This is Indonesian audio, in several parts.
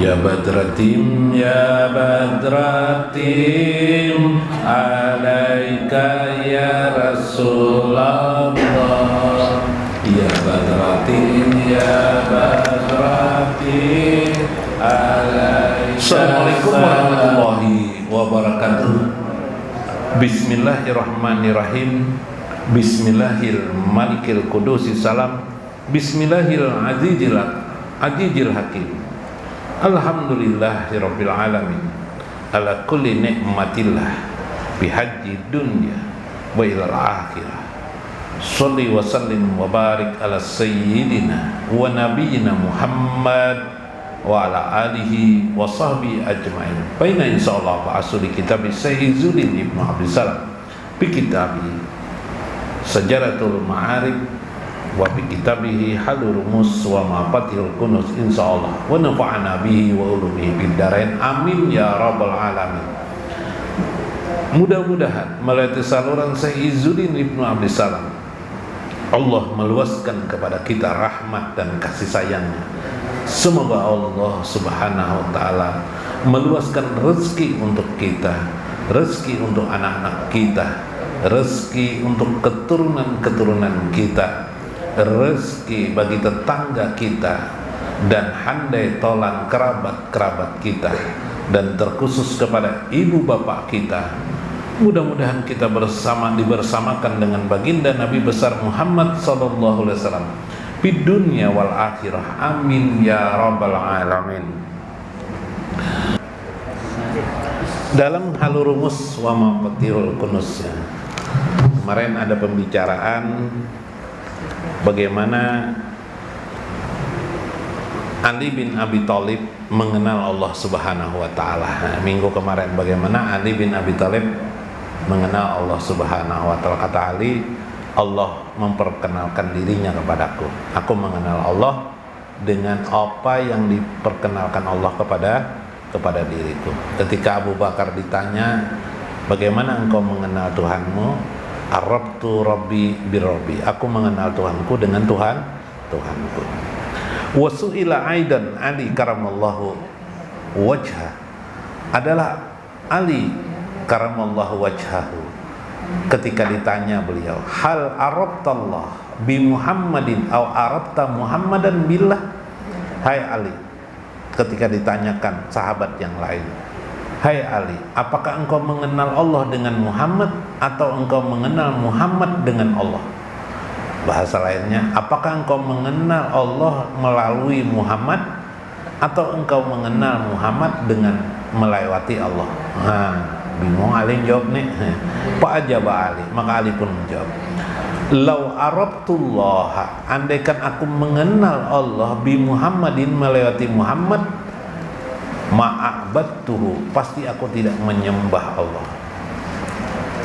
Ya Badratim, Ya Badratim, alaika ya Rasulullah. Ya Badratim, Ya Badratim, alaika. Assalamualaikum warahmatullahi wabarakatuh. Bismillahirrahmanirrahim. Bismillahirrahmanirrahim. Qudusi salam. Bismillahirrahmanirrahim. Hakim. Alhamdulillahirabbil alamin. Ala kulli nikmatillah bihajji dunya wa ilal akhirah. Shalli wa sallim wa barik ala sayyidina wa nabiyyina Muhammad wa ala alihi wa sahbihi ajma'in. Baina insyaallah ba'asul kitab Sayyidzuddin Ibnu Abdus Salam bi kitabi Sajaratul Ma'arif wa bi kitabihi Halul Rumus wa Mafatihul Kunuz insyaallah wa nafa'ana bihi wa ulumihi fid dharain amin ya rabbal alamin. Mudah-mudahan melalui saluran Sayyidzuddin Ibnu Abdus Salam Allah meluaskan kepada kita rahmat dan kasih sayangnya. Semoga Allah Subhanahu wa taala meluaskan rezeki untuk kita, rezeki untuk anak-anak kita, rezeki untuk keturunan-keturunan kita, rezeki bagi tetangga kita, dan handai tolan kerabat-kerabat kita, dan terkhusus kepada ibu bapak kita. Mudah-mudahan kita dibersamakan dengan baginda Nabi besar Muhammad sallallahu alaihi wasallam di dunia wal akhirah. Amin ya rabbal alamin. Dalam Halul Rumus wa Mafatihul Kunuz, kemarin ada pembicaraan bagaimana Ali bin Abi Thalib mengenal Allah Subhanahu wa taala. Minggu kemarin bagaimana Ali bin Abi Thalib mengenal Allah Subhanahu wa taala. Kata Ali, Allah memperkenalkan dirinya kepadaku. Aku mengenal Allah dengan apa yang diperkenalkan Allah kepada diriku. Ketika Abu Bakar ditanya, bagaimana engkau mengenal Tuhanmu? Arabtu Rabbi birabbi. Aku mengenal Tuhanku dengan Tuhanku. Wasu'ila aidan Ali karamallahu wajha. Adalah Ali karamallahu wajhahu. Ketika ditanya beliau, hal arabtallah bi Muhammadin aw arabta Muhammadan billah. Hai Ali, ketika ditanyakan sahabat yang lain, hai Ali, apakah engkau mengenal Allah dengan Muhammad atau engkau mengenal Muhammad dengan Allah? Bahasa lainnya, apakah engkau mengenal Allah melalui Muhammad atau engkau mengenal Muhammad dengan melewati Allah? Bingung Ali jawab nih. Pak ajaba Ali, maka Ali pun menjawab, lau arabtullah, andaikan aku mengenal Allah bi Muhammadin melewati Muhammad, ma'abadtuhu, pasti aku tidak menyembah Allah,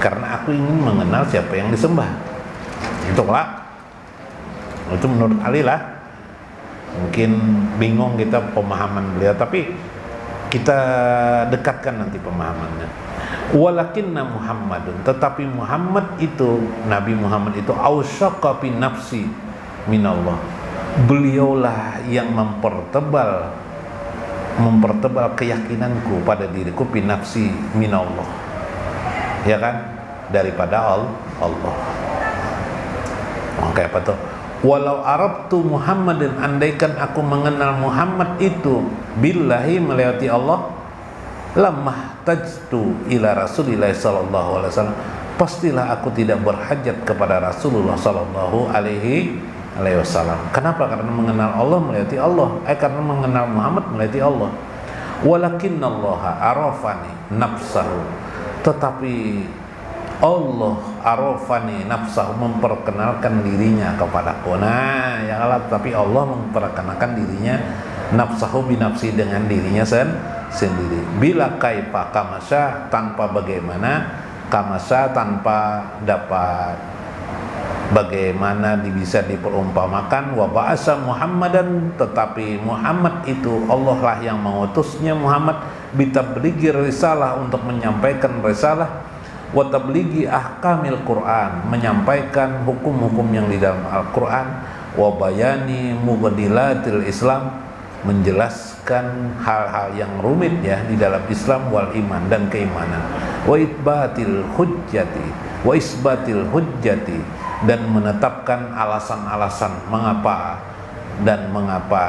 karena aku ingin mengenal siapa yang disembah. Itulah, itu menurut Ali lah. Mungkin bingung kita pemahaman beliau, tapi kita dekatkan nanti pemahamannya. Walakinna Muhammadun, tetapi Muhammad itu, Nabi Muhammad itu, ausyaqa fi nafsi minallah, beliaulah yang mempertebal keyakinanku pada diriku fi nafsi minallah, ya kan, daripada Allah. Oke, apa tuh? Walau arabtu Muhammadin, andaikan aku mengenal Muhammad itu billahi melewati Allah, lamah tajtu ila Rasulillah sallallahu alaihi wasallam, pastilah aku tidak berhajat kepada Rasulullah sallallahu alaihi wasallam. Kenapa? Karena mengenal Allah melewati Allah. Karena mengenal Muhammad melewati Allah. Walakinnallaha arafani nafsahu, tetapi Allah arafani nafsahu, memperkenalkan dirinya kepadaku. Nah, ya Allah, tapi Allah memperkenalkan dirinya nafsahu binafsi, dengan dirinya sendiri. Bila kaifa kamasa, tanpa bagaimana, kamasa tanpa dapat bagaimana bisa diperumpamakan. Wa ba'asa Muhammadan, tetapi Muhammad itu Allah lah yang mengutusnya Muhammad, bitablighi risalah, untuk menyampaikan risalah, wa tablighi ahkamil Quran, menyampaikan hukum-hukum yang di dalam Al-Quran, wa bayani mubadilatil Islam, menjelaskan menjelaskan hal-hal yang rumit ya di dalam Islam wal iman dan keimanan. Wa itbatil hujjati wa isbatil hujjati, dan menetapkan alasan-alasan mengapa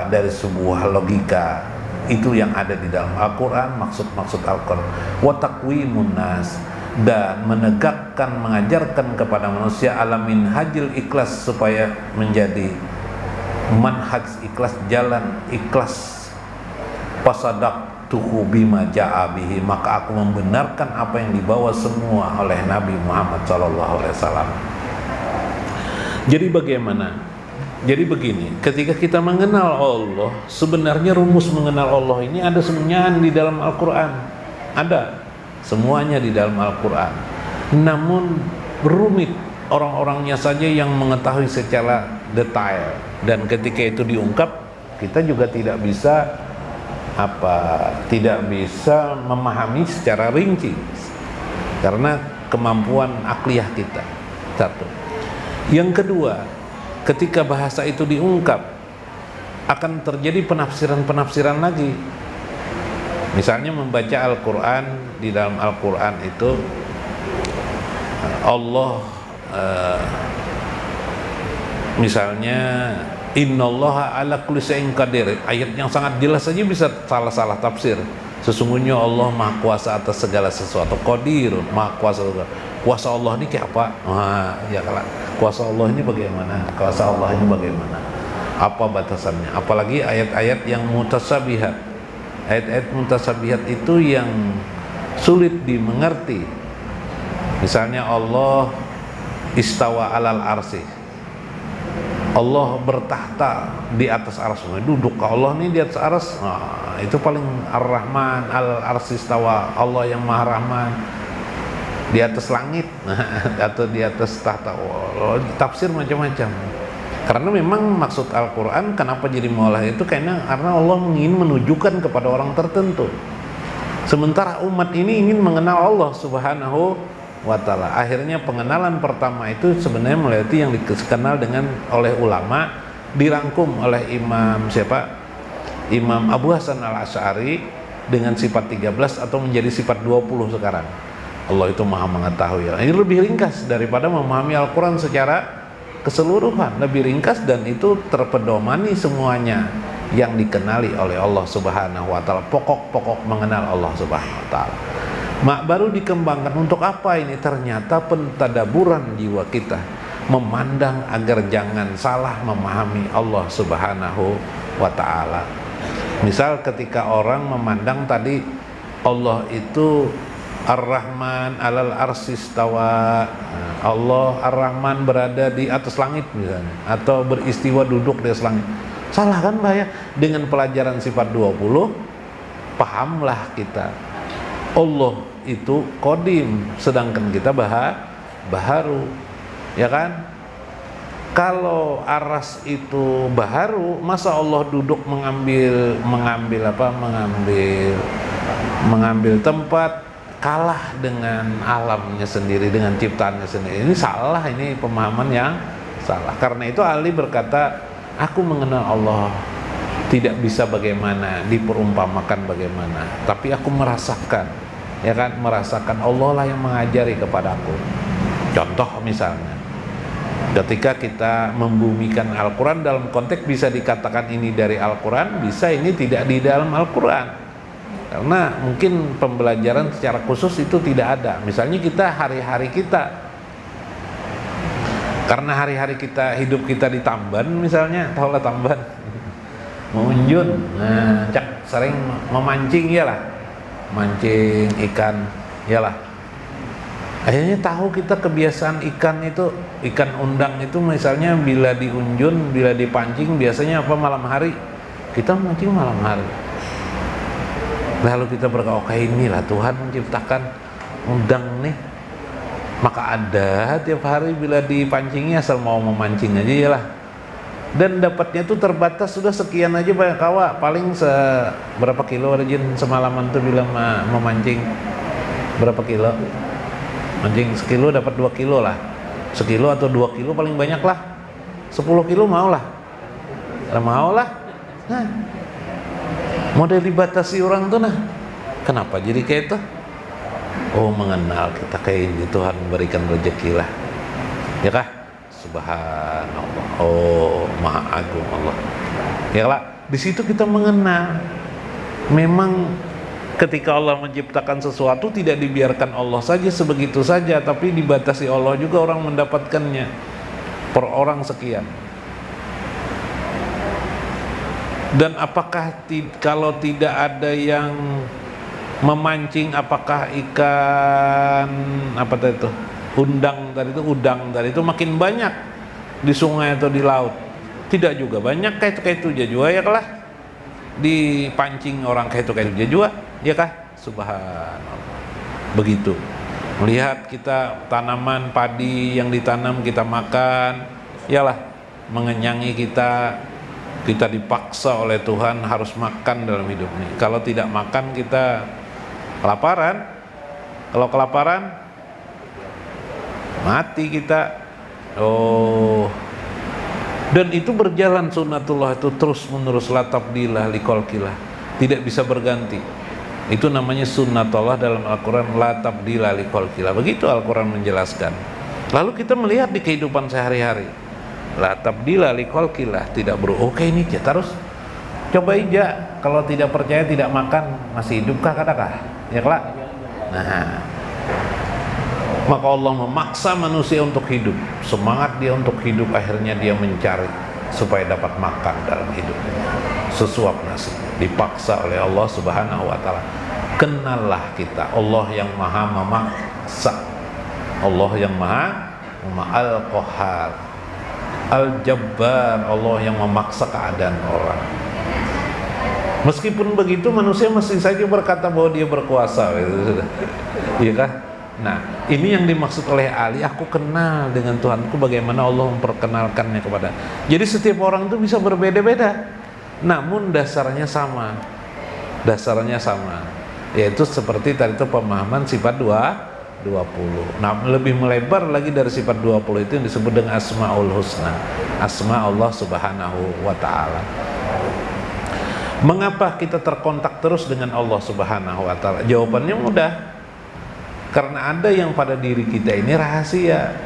dari sebuah logika itu yang ada di dalam Al-Quran, maksud-maksud Al-Quran. Wa taqwimun nas, dan menegakkan, mengajarkan kepada manusia alamin hajil ikhlas, supaya menjadi manhaj ikhlas, jalan ikhlas. Pasadak tuhu bima ja'a bihi, maka aku membenarkan apa yang dibawa semua oleh Nabi Muhammad SAW. Jadi bagaimana? Jadi begini, ketika kita mengenal Allah, sebenarnya rumus mengenal Allah ini ada semuanya di dalam Al-Quran. Ada semuanya di dalam Al-Quran. Namun rumit orang-orangnya saja yang mengetahui secara detail, dan ketika itu diungkap, kita juga tidak bisa memahami secara rinci karena kemampuan akliyah kita. Satu. Yang kedua, ketika bahasa itu diungkap, akan terjadi penafsiran-penafsiran lagi. Misalnya membaca Al-Quran, di dalam Al-Quran itu Allah misalnya innallaha ala kulli syai'in qadir, ayat yang sangat jelas saja bisa salah tafsir. Sesungguhnya Allah Maha Kuasa atas segala sesuatu. Qadir, Maha Kuasa. Kuasa Allah ini kayak apa? Ya kalau kuasa Allah ini bagaimana? Kuasa Allah ini bagaimana? Apa batasannya? Apalagi ayat-ayat yang mutasabihat. Ayat-ayat mutasabihat itu yang sulit dimengerti. Misalnya Allah istawa alal arsy, Allah bertahta di atas arsy, duduk Allah nih di atas arsy. Itu paling Ar-Rahman al-arsy istawa, Allah yang Maha Rahman di atas langit atau di atas tahta. Tafsir macam-macam. Karena memang maksud Al-Quran kenapa jadi mualah itu karena Allah ingin menunjukkan kepada orang tertentu. Sementara umat ini ingin mengenal Allah Subhanahu wa ta'ala. Akhirnya pengenalan pertama itu sebenarnya melewati yang dikenal dengan oleh ulama, dirangkum oleh Imam Imam Abu Hasan al-Asy'ari dengan sifat 13 atau menjadi sifat 20 sekarang. Allah itu Maha mengetahui. Ini lebih ringkas daripada memahami Al-Quran secara keseluruhan, lebih ringkas, dan itu terpedomani semuanya yang dikenali oleh Allah Subhanahu wa ta'ala, pokok-pokok mengenal Allah Subhanahu wa ta'ala. Baru dikembangkan untuk apa ini? Ternyata pentadaburan jiwa kita, memandang agar jangan salah memahami Allah Subhanahu wa ta'ala. Misal ketika orang memandang tadi Allah itu Ar-Rahman alal arsy istawa, Allah Ar-Rahman berada di atas langit misalnya, atau beristiwa duduk di atas langit. Salah kan bahaya? Dengan pelajaran sifat 20 pahamlah kita Allah itu qadim, sedangkan kita baharu, ya kan? Kalau aras itu baharu, masa Allah duduk mengambil tempat, kalah dengan alamnya sendiri, dengan ciptaannya sendiri. Ini salah, ini pemahaman yang salah. Karena itu Ali berkata, aku mengenal Allah tidak bisa bagaimana, diperumpamakan bagaimana, tapi aku merasakan, ya kan, merasakan Allah lah yang mengajari kepadaku. Contoh misalnya, ketika kita membumikan Al-Quran dalam konteks bisa dikatakan ini dari Al-Quran, bisa ini tidak di dalam Al-Quran. Karena mungkin pembelajaran secara khusus itu tidak ada. Misalnya kita hari-hari kita, karena hari-hari kita hidup kita di Tamban misalnya, tahulah Tamban, mengunjun, sering memancing, iyalah, mancing ikan, iyalah. Akhirnya tahu kita kebiasaan ikan itu, ikan undang itu misalnya bila diunjun, bila dipancing biasanya apa, malam hari. Kita mancing malam hari. Lalu kita berkata, oke, inilah Tuhan menciptakan undang nih, maka ada tiap hari bila dipancingnya, asal mau memancing aja ya lah. Dan dapatnya itu terbatas, sudah sekian aja banyak kawa, paling berapa kilo rajin semalaman tuh bila memancing, berapa kilo? Mancing sekilo dapat 2 kilo lah, sekilo atau 2 kilo paling banyak lah, 10 kilo mau lah. Nah, Model dibatasi orang tuh nah. Kenapa jadi kayak itu? Oh, mengenal kita kayak ini, Tuhan berikan rezeki lah. Ya kah? Subhanallah. Oh, Maha Agung Allah. Ya lah, di situ kita mengenal. Memang ketika Allah menciptakan sesuatu tidak dibiarkan Allah saja sebegitu saja, tapi dibatasi Allah juga orang mendapatkannya. Per orang sekian. Dan apakah kalau tidak ada yang memancing, apakah ikan apa tadi itu udang tadi itu makin banyak di sungai atau di laut? Tidak juga, banyak kayak itu juga ya kalah dipancing orang kayak itu juga ya kah? Subhanallah. Begitu melihat kita tanaman padi yang ditanam kita makan, yalah mengenyangi kita dipaksa oleh Tuhan harus makan dalam hidup ini. Kalau tidak makan kita kelaparan. Kalau kelaparan mati kita. Oh, dan itu berjalan sunnatullah itu terus menerus, la tabdilah li khalqillah, tidak bisa berganti. Itu namanya sunnatullah dalam Al-Quran, la tabdilah li khalqillah. Begitu Al-Quran menjelaskan. Lalu kita melihat di kehidupan sehari-hari, la tabdilah li khalqillah, tidak berubah. Oke, ini aja terus. Coba aja, kalau tidak percaya tidak makan, masih hidupkah katakah? Ya kelak. Nah, maka Allah memaksa manusia untuk hidup. Semangat dia untuk hidup, akhirnya dia mencari supaya dapat makan dalam hidupnya. Sesuap nasi dipaksa oleh Allah Subhanahu wa taala. Kenallah kita Allah yang maha memaksa, Allah yang maha al-qahhar, al-jabbar, Allah yang memaksa keadaan orang. Meskipun begitu manusia masih saja berkata bahwa dia berkuasa, gitu. Iya kah? Nah, ini yang dimaksud oleh Ali, aku kenal dengan Tuhanku, bagaimana Allah memperkenalkannya kepada. Jadi setiap orang itu bisa berbeda-beda, namun dasarnya sama. Dasarnya sama, yaitu seperti tadi itu pemahaman sifat 20. Nah, lebih melebar lagi dari sifat 20 itu yang disebut dengan Asmaul Husna, asma Allah Subhanahu wa taala. Mengapa kita terkontak terus dengan Allah Subhanahu wa taala? Jawabannya mudah. Karena ada yang pada diri kita ini rahasia.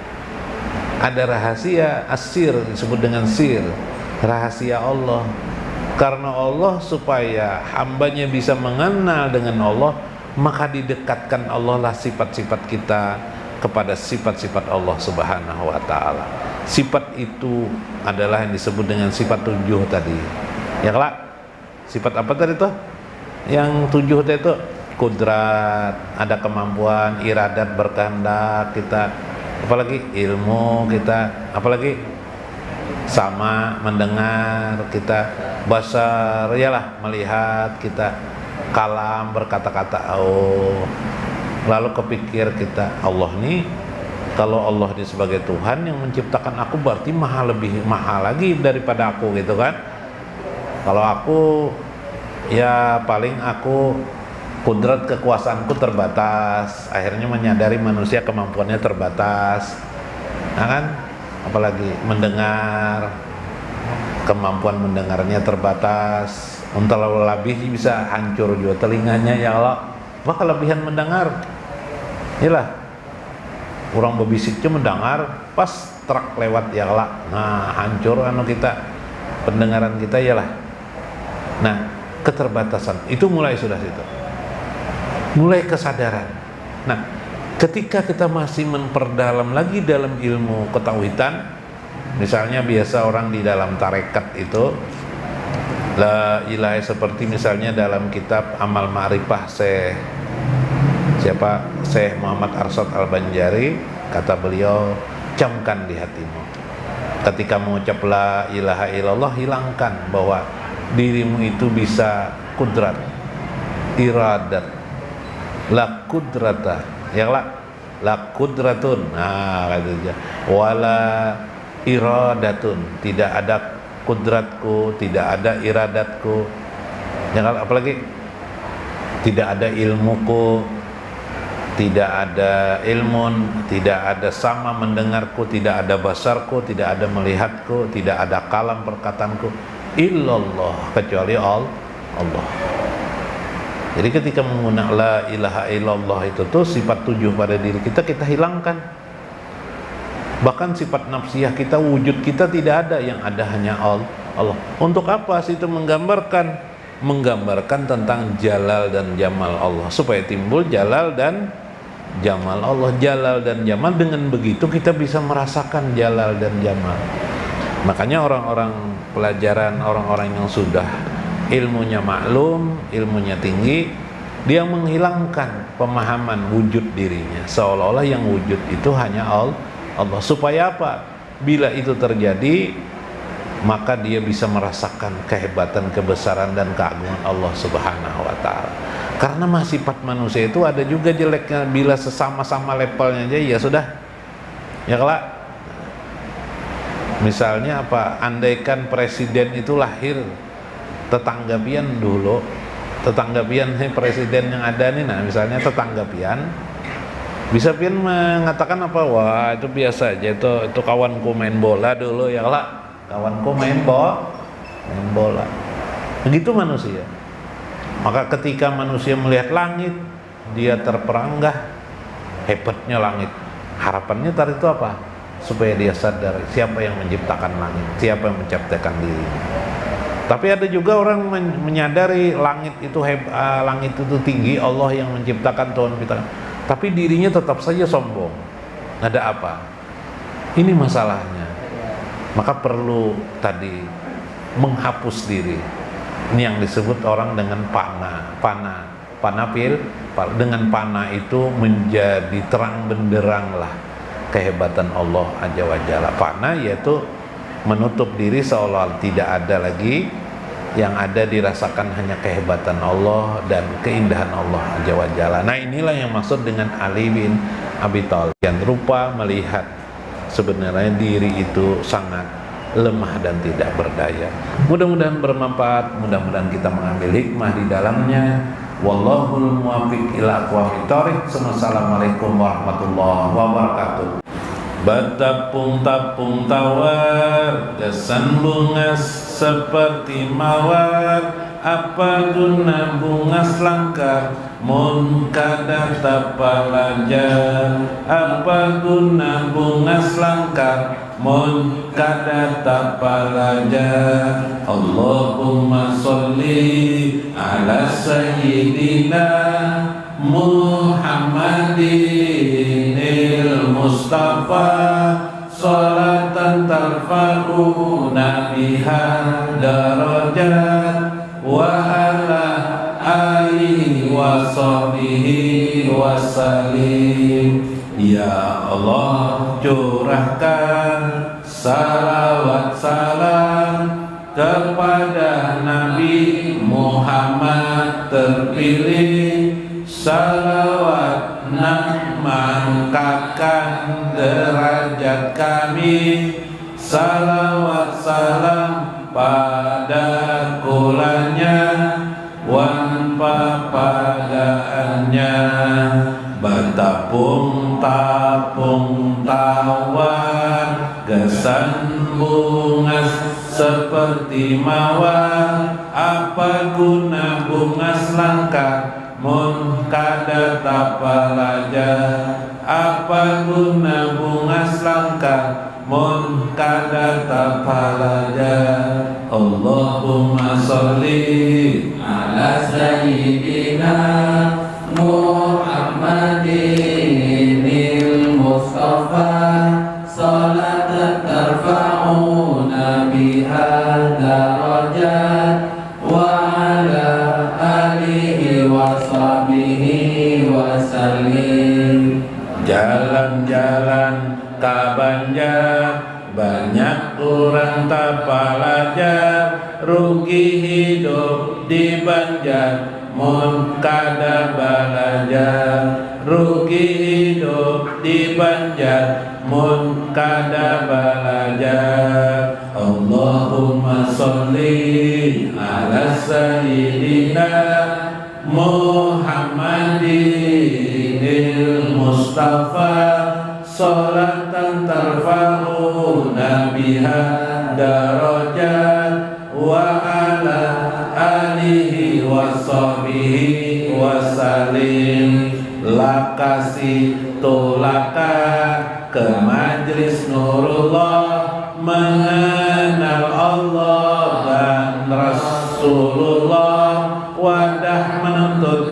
Ada rahasia asir, disebut dengan sir, rahasia Allah. Karena Allah, supaya hambanya bisa mengenal dengan Allah, maka didekatkan Allah lah sifat-sifat kita kepada sifat-sifat Allah Subhanahu wa taala. Sifat itu adalah yang disebut dengan sifat 7 tadi. Ya kelak. Sifat apa tadi tuh? Yang 7 tadi itu kudrat, ada kemampuan, iradat, berkehendak kita, apalagi ilmu kita, apalagi sama mendengar kita, basar, yalah melihat kita, kalam berkata-kata. Oh, lalu kepikir kita, Allah nih, kalau Allah ini sebagai Tuhan yang menciptakan aku, berarti lebih maha lagi daripada aku, gitu kan. Kalau aku ya paling aku kudrat kekuasaanku terbatas, akhirnya menyadari manusia kemampuannya terbatas. Nah kan, apalagi mendengar, kemampuan mendengarnya terbatas. Terlalu lebih bisa hancur juga telinganya, ya Allah. Wah, kelebihan mendengar. Yalah, orang berbisik cuma mendengar, pas truk lewat, ya Allah. Nah, hancur anu kita, pendengaran kita, yalah. Nah, keterbatasan itu mulai sudah situ, mulai kesadaran. Nah, ketika kita masih memperdalam lagi dalam ilmu ketauhidan, misalnya biasa orang di dalam tarekat itu la ilaha, seperti misalnya dalam kitab Amal Ma'rifah Syekh Muhammad Arsyad Al-Banjari, kata beliau, camkan di hatimu ketika mengucap la ilaha illallah, hilangkan bahwa dirimu itu bisa kudrat, iradat, la kudrata, ya la kudratun, nah kata dia, wala iradatun, tidak ada kudratku, tidak ada iradatku, jangan, apalagi tidak ada ilmuku, tidak ada ilmun, tidak ada sama mendengarku, tidak ada basarku, tidak ada melihatku, tidak ada kalam perkataanku, illallah, kecuali Allah. Jadi ketika menggunakan la ilaha illallah itu tuh sifat tujuh pada diri kita hilangkan. Bahkan sifat nafsiyah kita, wujud kita tidak ada, yang ada hanya Allah. Untuk apa sih itu menggambarkan tentang jalal dan jamal Allah, supaya timbul jalal dan jamal Allah. Jalal dan jamal, dengan begitu kita bisa merasakan jalal dan jamal. Makanya orang-orang pelajaran, orang-orang yang sudah ilmunya maklum, ilmunya tinggi, dia menghilangkan pemahaman wujud dirinya, seolah-olah yang wujud itu hanya Allah. Supaya apa? Bila itu terjadi, maka dia bisa merasakan kehebatan, kebesaran dan keagungan Allah Subhanahu wa ta'ala. Karena sifat manusia itu ada juga jeleknya. Bila sesama-sama levelnya aja, ya sudah, ya kelak. Misalnya apa? Andaikan presiden itu lahir tetangga pian dulu, tetangga pian presiden yang ada nih, nah misalnya tetangga pian, bisa pian mengatakan apa? Wah, itu biasa aja, itu kawanku main bola dulu, ya kelak, kawanku main bola. Begitu manusia. Maka ketika manusia melihat langit, dia terperanggah hebatnya langit. Harapannya tadi itu apa? Supaya dia sadar siapa yang menciptakan langit, siapa yang menciptakan diri. Tapi ada juga orang menyadari langit itu tinggi, Allah yang menciptakan, Tuhan kita. Tapi dirinya tetap saja sombong. Ada apa? Ini masalahnya. Maka perlu tadi menghapus diri. Ini yang disebut orang dengan panapil. Dengan pana itu menjadi terang benderang lah kehebatan Allah Azza wa Jalla. Pana yaitu menutup diri seolah tidak ada lagi, yang ada dirasakan hanya kehebatan Allah dan keindahan Allah Azza wa Jalla. Nah, inilah yang maksud dengan Ali bin Abi Thalib, yang rupa melihat sebenarnya diri itu sangat lemah dan tidak berdaya. Mudah-mudahan bermanfaat, mudah-mudahan kita mengambil hikmah di dalamnya. Wallahul muwaffiq ila aqwamit thoriq. Assalamualaikum warahmatullahi wabarakatuh. Bertapung-tapung tawar, kesan bunga seperti mawar. Apa guna bunga selangkar, mun kada tapalajar. Apa guna bunga selangkar, mun kada tapalajar. Allahumma sholli ala sayyidina Muhammadin Mustafa, salatan tarfa'una biha darajat, wa ala alihi wa sahbihi wa salim. Ya Allah, curahkan salawat salam kepada Nabi Muhammad terpilih. Salawat mengangkatkan derajat kami. Salawat salam pada kulanya, wanpa padaannya. Bertapung-tapung tawar, gesan bunga seperti mawar. Apa guna bunga selangkar, mun kada tapalajar. Apa guna bunga selangkar, mun kada tapalajar. Allahumma sholli ala sayyidina Muhammadin Mustafa, salatan tarfa'una biha darajat, wa ala alihi wa sahbihi wa salim. Jalan-jalan ka Banjar, banyak orang tak pelajar. Rugi hidup di Banjar, mun kada belajar. Rugi hidup di Banjar, mun kada belajar. Allahumma sholli ala sayyidina Muhammadin Mustafa, salatan tarfa'una biha darajat, wa ala alihi washabihi wasallim. Lakasi tulaka ke Majlis Nurullah, mengenal Allah dan Rasulullah, wadah menuntut